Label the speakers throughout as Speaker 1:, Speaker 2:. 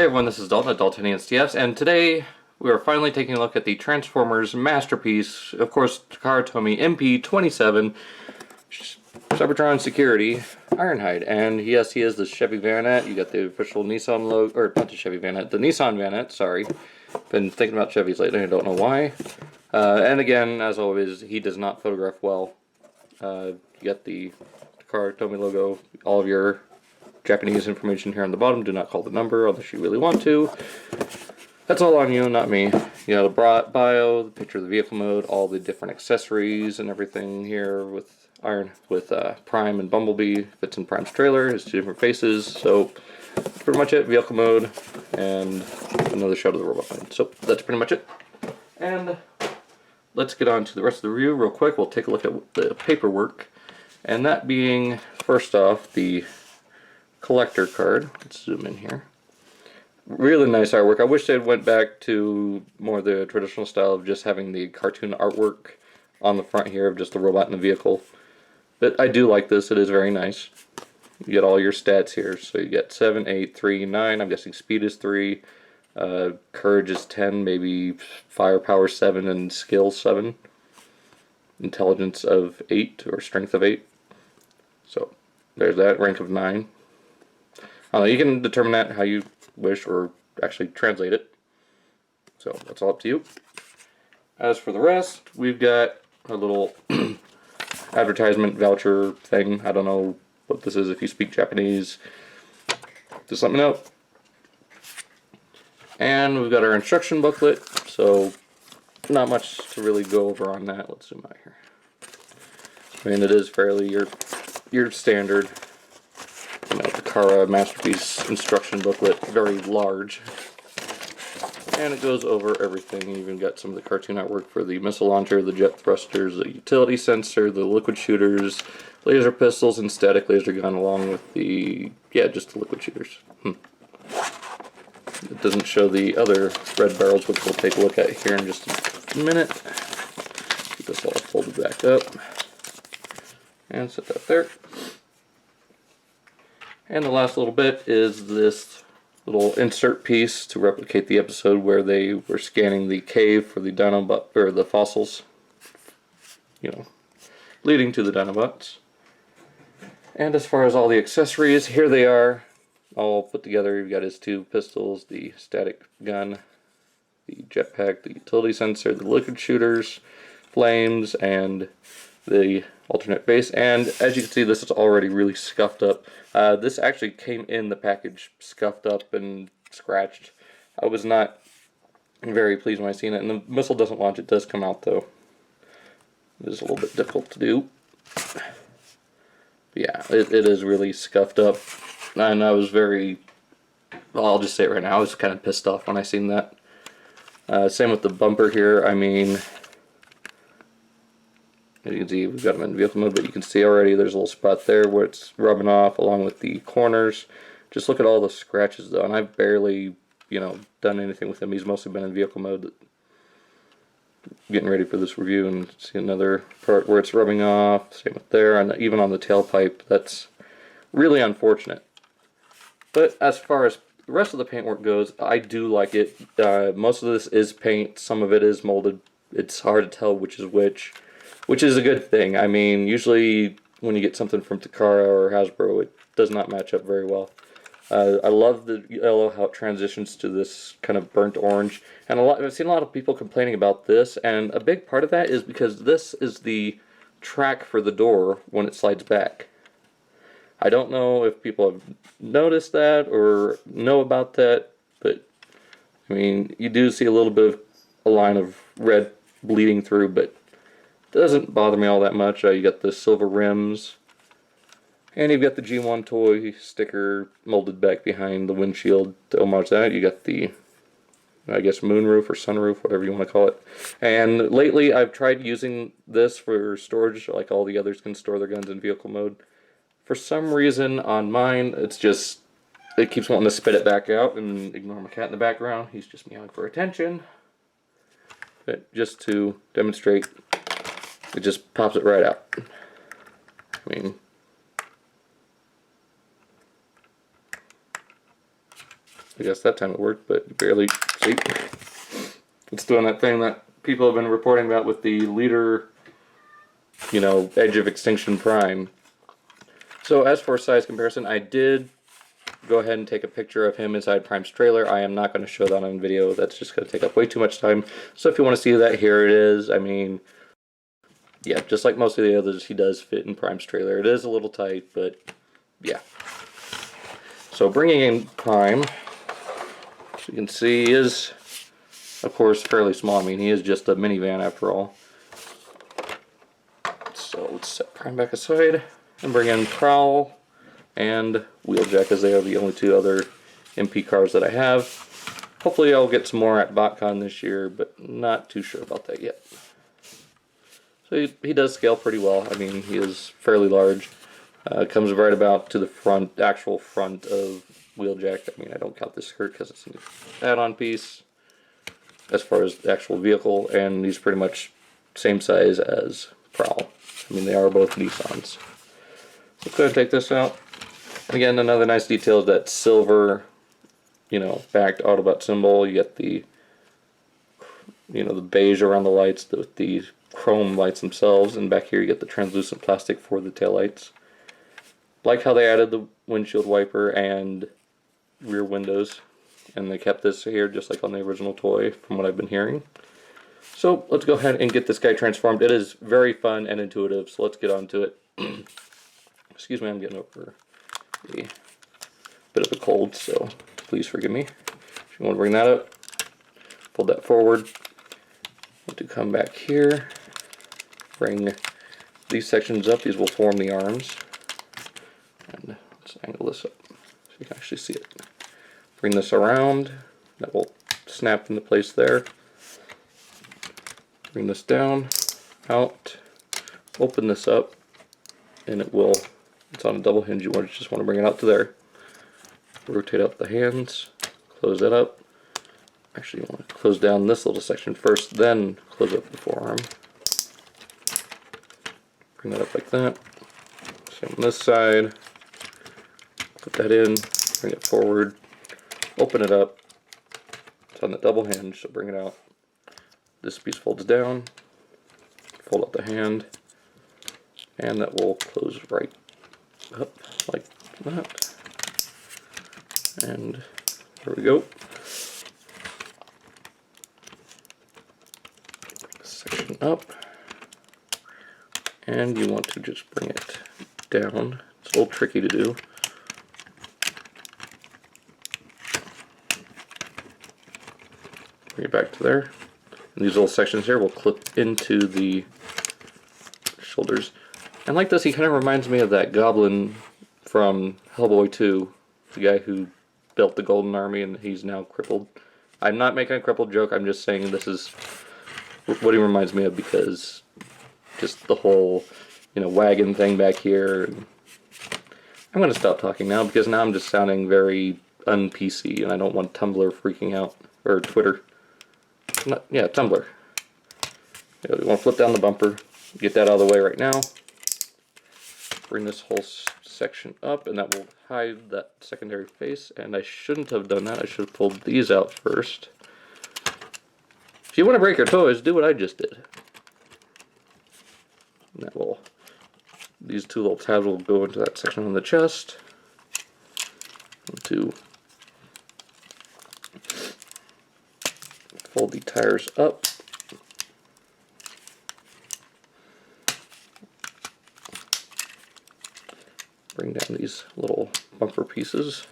Speaker 1: Hey everyone, this is Dalton at Dalton TFs, and today we are finally taking a look at the Transformers masterpiece, of course, Takara Tomy MP-27 Cybertron Security Ironhide. And yes, he is the Chevy Vanette. You got the official Nissan logo, or not the Chevy Vanette, the Nissan Vanette, sorry. Been thinking about Chevys lately, I don't know why. And again, as always, he does not photograph well. You got the Takara Tomy logo, all of your Japanese information here on the bottom. Do not call the number unless you really want to. That's all on you, not me. You know, the bio, the picture of the vehicle mode, all the different accessories and everything here with Prime and Bumblebee. Fits in Prime's trailer. It's two different faces. So that's pretty much it. Vehicle mode and another shot of the robot plane. So that's pretty much it. And let's get on to the rest of the review real quick. We'll take a look at the paperwork, and that being first off the collector card. Let's zoom in here. Really nice artwork. I wish they went back to more the traditional style of just having the cartoon artwork on the front here of just the robot in the vehicle. But I do like this. It is very nice. You get all your stats here. So you get 7, 8, 3, 9. I'm guessing speed is 3. Courage is 10. Maybe firepower 7 and skill 7. Intelligence of 8 or strength of 8. So there's that. Rank of 9. You can determine that how you wish, or actually translate it. So that's all up to you. As for the rest, we've got a little advertisement voucher thing. I don't know what this is. If you speak Japanese, just let me know. And we've got our instruction booklet. So not much to really go over on that. Let's zoom out here. I mean, it is fairly your standard, you know, Takara Masterpiece instruction booklet, very large. And it goes over everything. You even got some of the cartoon artwork for the missile launcher, the jet thrusters, the utility sensor, the liquid shooters, laser pistols, and static laser gun, along with the, just the liquid shooters. It doesn't show the other red barrels, which we'll take a look at here in just a minute. Get this all folded back up. And set that there. And the last little bit is this little insert piece to replicate the episode where they were scanning the cave for the Dinobot, or the fossils, you know, leading to the Dinobots. And as far as all the accessories, here they are, all put together. You've got his two pistols, the static gun, the jetpack, the utility sensor, the liquid shooters, flames, and the alternate base. And as you can see, this is already really scuffed up. This actually came in the package scuffed up and scratched. I was not very pleased when I seen it, and the missile doesn't launch. It does come out though. It is a little bit difficult to do. But yeah, it is really scuffed up, and I was very, well, I'll just say it right now, I was kind of pissed off when I seen that. Same with the bumper here. I mean, as you can see, we've got them in vehicle mode, but you can see already there's a little spot there where it's rubbing off, along with the corners. Just look at all the scratches though, and I've barely, you know, done anything with him. He's mostly been in vehicle mode. Getting ready for this review, and see another part where it's rubbing off. Same with there, and even on the tailpipe. That's really unfortunate. But as far as the rest of the paintwork goes, I do like it. Most of this is paint. Some of it is molded. It's hard to tell which is which is a good thing. I mean, usually when you get something from Takara or Hasbro, it does not match up very well. I love the yellow, how it transitions to this kind of burnt orange. And I've seen a lot of people complaining about this, and a big part of that is because this is the track for the door when it slides back. I don't know if people have noticed that or know about that, but I mean, you do see a little bit of a line of red bleeding through, but doesn't bother me all that much. You got the silver rims, and you've got the G1 toy sticker molded back behind the windshield to homage that. You got the, I guess, moonroof or sunroof, whatever you want to call it. And lately I've tried using this for storage, like all the others can store their guns in vehicle mode. For some reason on mine, it's just, it keeps wanting to spit it back out, and ignore my cat in the background. He's just meowing for attention. But just to demonstrate, it just pops it right out. I mean, I guess that time it worked, but barely. See? It's doing that thing that people have been reporting about with the leader, you know, Edge of Extinction Prime. So as for size comparison, I did go ahead and take a picture of him inside Prime's trailer. I am not going to show that on video. That's just going to take up way too much time. So if you want to see that, here it is. I mean, yeah, just like most of the others, he does fit in Prime's trailer. It is a little tight, but yeah. So bringing in Prime, as you can see, he is, of course, fairly small. I mean, he is just a minivan after all. So let's set Prime back aside and bring in Prowl and Wheeljack, as they are the only two other MP cars that I have. Hopefully I'll get some more at BotCon this year, but not too sure about that yet. So he does scale pretty well. I mean, he is fairly large. Comes right about to the front, actual front of Wheeljack. I mean, I don't count this skirt because it's an add-on piece as far as the actual vehicle, and he's pretty much same size as Prowl. I mean, they are both Nissans. So go ahead and take this out. And again, another nice detail is that silver, you know, backed Autobot symbol. You get the, you know, the beige around the lights, the chrome lights themselves, and back here you get the translucent plastic for the taillights. Like how they added the windshield wiper and rear windows, and they kept this here just like on the original toy from what I've been hearing. So let's go ahead and get this guy transformed. It is very fun and intuitive, so let's get on to it. Excuse me, I'm getting over a bit of a cold, so please forgive me. If you want to bring that up, fold that forward. Want to come back here, bring these sections up. These will form the arms. And let's angle this up so you can actually see it. Bring this around. That will snap into place there. Bring this down, out, open this up, and it will, it's on a double hinge. You just want to bring it out to there. Rotate up the hands, close that up. Actually, you want to close down this little section first, then close up the forearm. Bring that up like that. Same on this side. Put that in, bring it forward, open it up. It's on the double hinge, so bring it out. This piece folds down, fold out the hand, and that will close right up like that. And there we go. Bring this section up, and you want to just bring it down. It's a little tricky to do. Bring it back to there. And these little sections here will clip into the shoulders. And like this, he kind of reminds me of that goblin from Hellboy 2, the guy who built the Golden Army and he's now crippled. I'm not making a crippled joke, I'm just saying this is what he reminds me of, because just the whole, you know, wagon thing back here. And I'm going to stop talking now because now I'm just sounding very un-PC and I don't want Tumblr freaking out, or Twitter. Yeah, Tumblr. You want to flip down the bumper, get that out of the way right now. Bring this whole section up, and that will hide that secondary face. And I shouldn't have done that. I should have pulled these out first. If you want to break your toys, do what I just did. And that will, these two little tabs will go into that section on the chest. To fold the tires up. Bring down these little bumper pieces.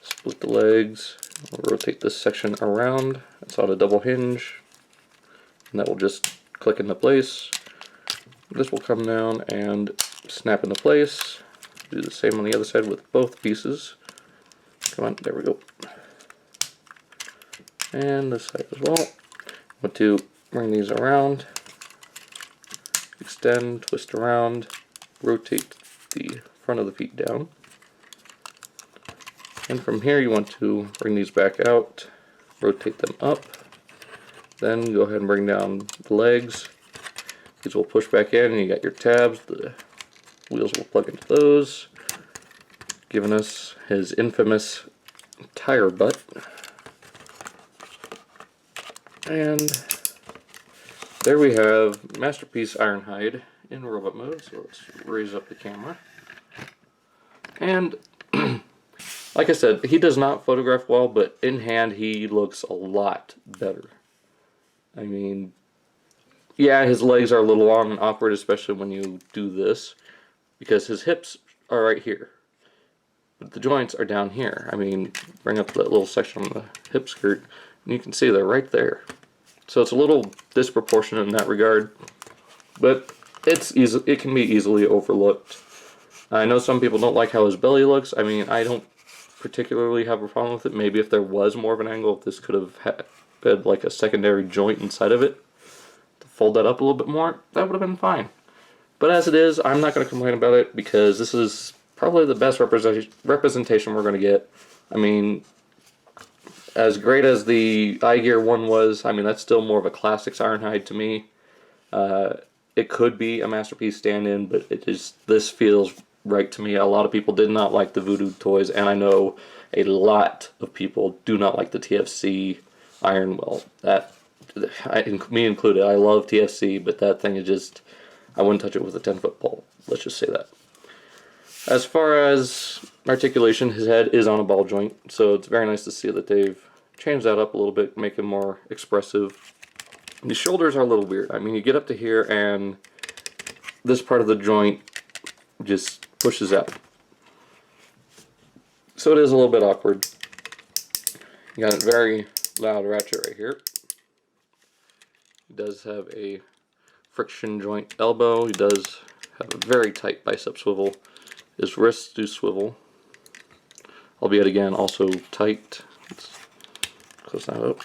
Speaker 1: Split the legs. I'll rotate this section around. It's on a double hinge. And that will just click into place. This will come down and snap into place. Do the same on the other side with both pieces. Come on, there we go. And this side as well. I'm going to bring these around, extend, twist around, rotate the front of the feet down. And from here you want to bring these back out, rotate them up, then go ahead and bring down the legs. These will push back in and you got your tabs. The wheels will plug into those, giving us his infamous tire butt. And there we have Masterpiece Ironhide in robot mode. So let's raise up the camera. And like I said, he does not photograph well, but in hand he looks a lot better. I mean, yeah, his legs are a little long and awkward, especially when you do this, because his hips are right here. But the joints are down here. I mean, bring up that little section on the hip skirt, and you can see they're right there. So it's a little disproportionate in that regard, but it can be easily overlooked. I know some people don't like how his belly looks. I mean, I don't particularly have a problem with it. Maybe if there was more of an angle, if this could have had like a secondary joint inside of it, to fold that up a little bit more, that would have been fine. But as it is, I'm not going to complain about it, because this is probably the best representation we're going to get. I mean, as great as the iGear one was, I mean, that's still more of a classics Ironhide to me. It could be a Masterpiece stand-in, but this feels right to me. A lot of people did not like the Voodoo toys, and I know a lot of people do not like the TFC Iron Will. Me included, I love TFC, but that thing is just, I wouldn't touch it with a 10-foot pole. Let's just say that. As far as articulation, his head is on a ball joint, so it's very nice to see that they've changed that up a little bit, make him more expressive. The shoulders are a little weird. I mean, you get up to here and this part of the joint just pushes out. So it is a little bit awkward. You got a very loud ratchet right here. He does have a friction joint elbow. He does have a very tight bicep swivel. His wrists do swivel, albeit again also tight. Let's close that up.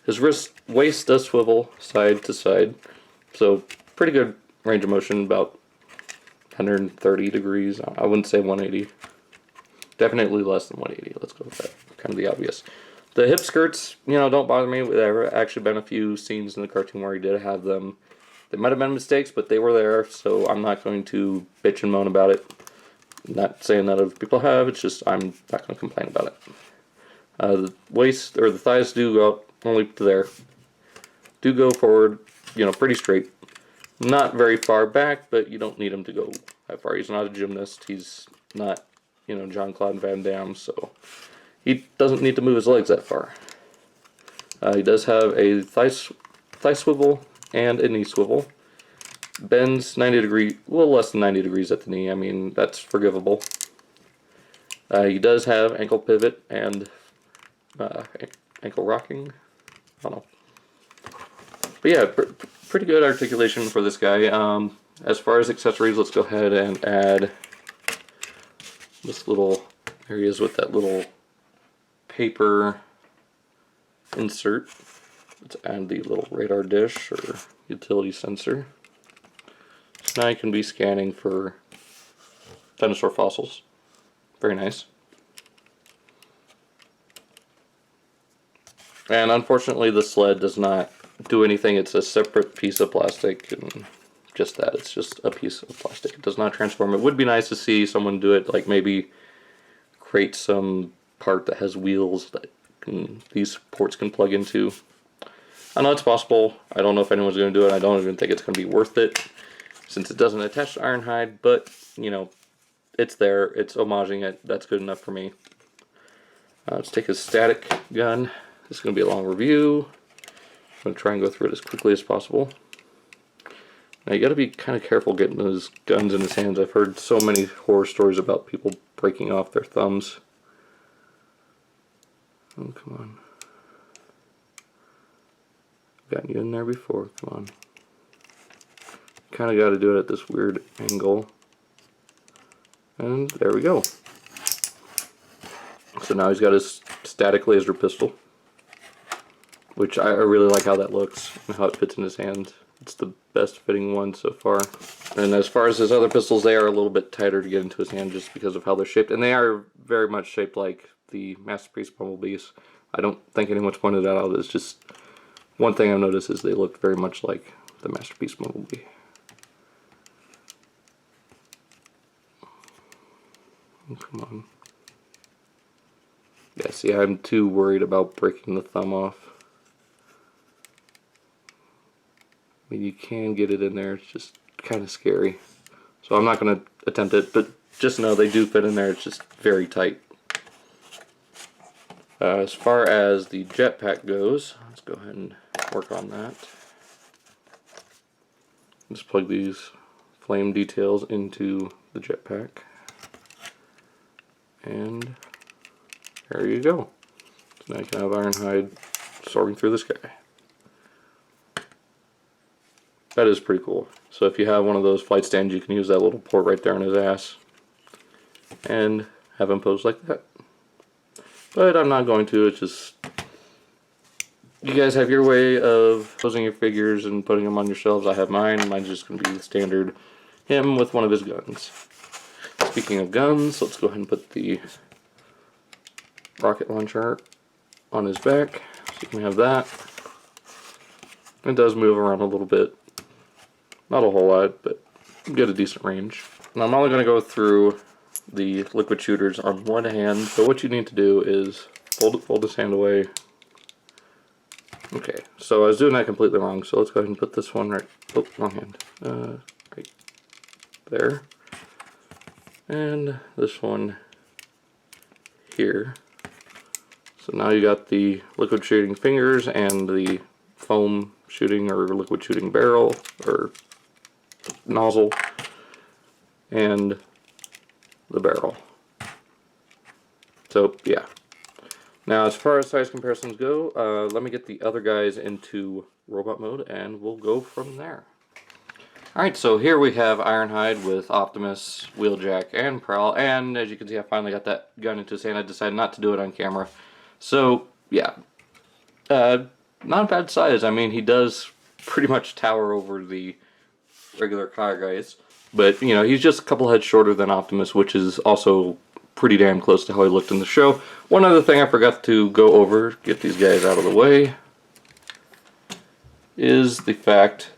Speaker 1: His waist does swivel side to side, so pretty good range of motion, about 130 degrees. I wouldn't say 180. Definitely less than 180. Let's go with that. Kind of the obvious. The hip skirts, don't bother me. There have actually been a few scenes in the cartoon where he did have them. They might have been mistakes, but they were there, so I'm not going to bitch and moan about it. I'm not saying that other people have, it's just I'm not going to complain about it. The waist, or the thighs do go up only to there. Do go forward, pretty straight. Not very far back, but you don't need him to go that far. He's not a gymnast. He's not, Jean-Claude Van Damme, so he doesn't need to move his legs that far. He does have a thigh swivel and a knee swivel. Bends 90 degrees, a little less than 90 degrees at the knee. I mean, that's forgivable. He does have ankle pivot and ankle rocking. I don't know. But yeah, pretty good articulation for this guy. As far as accessories, let's go ahead and add this little areas with that little paper insert. Let's add the little radar dish or utility sensor. So now you can be scanning for dinosaur fossils. Very nice. And unfortunately the sled does not do anything. It's a separate piece of plastic, and just that. It's just a piece of plastic. It does not transform. It would be nice to see someone do it, like maybe create some part that has wheels that these ports can plug into. I know it's possible. I don't know if anyone's going to do it. I don't even think it's going to be worth it, since it doesn't attach to Ironhide, but, it's there. It's homaging it. That's good enough for me. Let's take a static gun. This is going to be a long review. I'm going to try and go through it as quickly as possible. Now you got to be kind of careful getting those guns in his hands. I've heard so many horror stories about people breaking off their thumbs. Oh, come on. I've gotten you in there before. Come on. Kind of got to do it at this weird angle. And there we go. So now he's got his static laser pistol, which I really like how that looks and how it fits in his hand. It's the best fitting one so far. And as far as his other pistols, they are a little bit tighter to get into his hand just because of how they're shaped. And they are very much shaped like the Masterpiece Bumblebees. I don't think anyone's pointed that out. It's just one thing I've noticed is they look very much like the Masterpiece Bumblebee. Oh, come on. Yeah, see, I'm too worried about breaking the thumb off. I mean, you can get it in there, it's just kind of scary. So I'm not going to attempt it, but just know they do fit in there, it's just very tight. As far as the jetpack goes, let's go ahead and work on that. Just plug these flame details into the jetpack. And there you go. So now you can have Ironhide soaring through the sky. That is pretty cool. So if you have one of those flight stands, you can use that little port right there on his ass and have him pose like that. But I'm not going to, it's just, you guys have your way of posing your figures and putting them on your shelves. I have mine. Mine's just going to be the standard him with one of his guns. Speaking of guns, let's go ahead and put the rocket launcher on his back, so you can have that. It does move around a little bit. Not a whole lot, but get a decent range. Now I'm only going to go through the liquid shooters on one hand, so what you need to do is fold this hand away. Okay, so I was doing that completely wrong, so let's go ahead and put this one right, oh, wrong hand, right there. And this one here. So now you got the liquid shooting fingers and the foam shooting or liquid shooting barrel or nozzle and the barrel. So yeah. Now as far as size comparisons go, let me get the other guys into robot mode and we'll go from there. Alright, so here we have Ironhide with Optimus, Wheeljack, and Prowl, and as you can see I finally got that gun into his hand. I decided not to do it on camera. So yeah, not a bad size. I mean, he does pretty much tower over the regular car guys, but you know, he's just a couple heads shorter than Optimus, which is also pretty damn close to how he looked in the show. One other thing I forgot to go over, get these guys out of the way, is the fact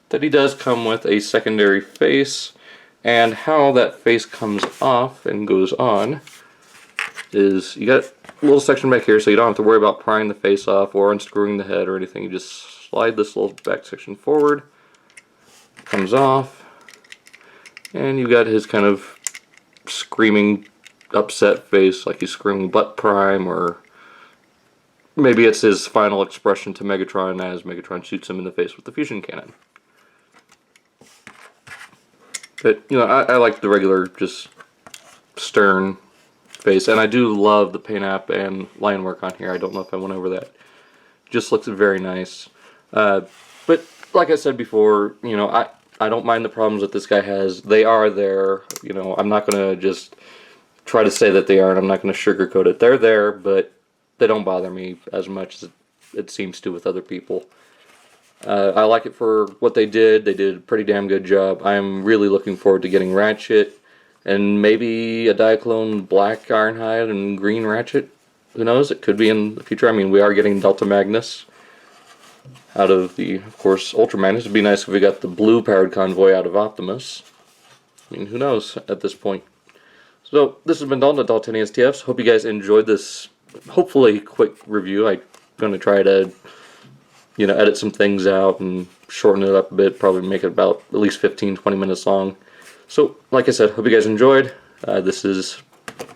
Speaker 1: that he does come with a secondary face, and how that face comes off and goes on is you got a little section back here, so you don't have to worry about prying the face off or unscrewing the head or anything. You just slide this little back section forward, comes off, and you've got his kind of screaming upset face, like he's screaming butt prime, or maybe it's his final expression to Megatron as Megatron shoots him in the face with the fusion cannon. But, you know, I like the regular, just stern face, and I do love the paint app and line work on here. I don't know if I went over that. Just looks very nice. But, like I said before, you know, I don't mind the problems that this guy has. They are there. You know, I'm not going to just try to say that they aren't. I'm not going to sugarcoat it. They're there, but they don't bother me as much as it seems to with other people. I like it for what they did. They did a pretty damn good job. I'm really looking forward to getting Ratchet and maybe a Diaclone Black Ironhide and Green Ratchet. Who knows? It could be in the future. I mean, we are getting Delta Magnus out of the, of course, Ultra Magnus. It'd be nice if we got the blue powered convoy out of Optimus. I mean, who knows at this point. So, this has been Dalton at Dalton STFs. Hope you guys enjoyed this, hopefully, quick review. I'm going to try to, you know, edit some things out and shorten it up a bit, probably make it about at least 15-20 minutes long. So, like I said, hope you guys enjoyed. This is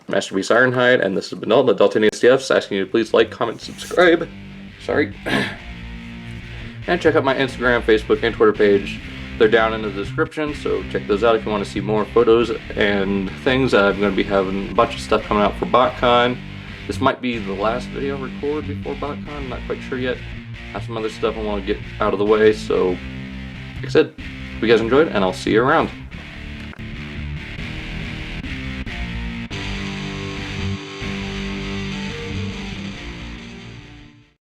Speaker 1: Masterpiece Ironhide, and this has been Dalton at Dalton STFs, asking you to please like, comment, subscribe. Sorry. And check out my Instagram, Facebook, and Twitter page. They're down in the description, so check those out if you want to see more photos and things. I'm going to be having a bunch of stuff coming out for BotCon. This might be the last video I record before BotCon, I'm not quite sure yet. I have some other stuff I want to get out of the way, so like I said, hope you guys enjoyed, and I'll see you around.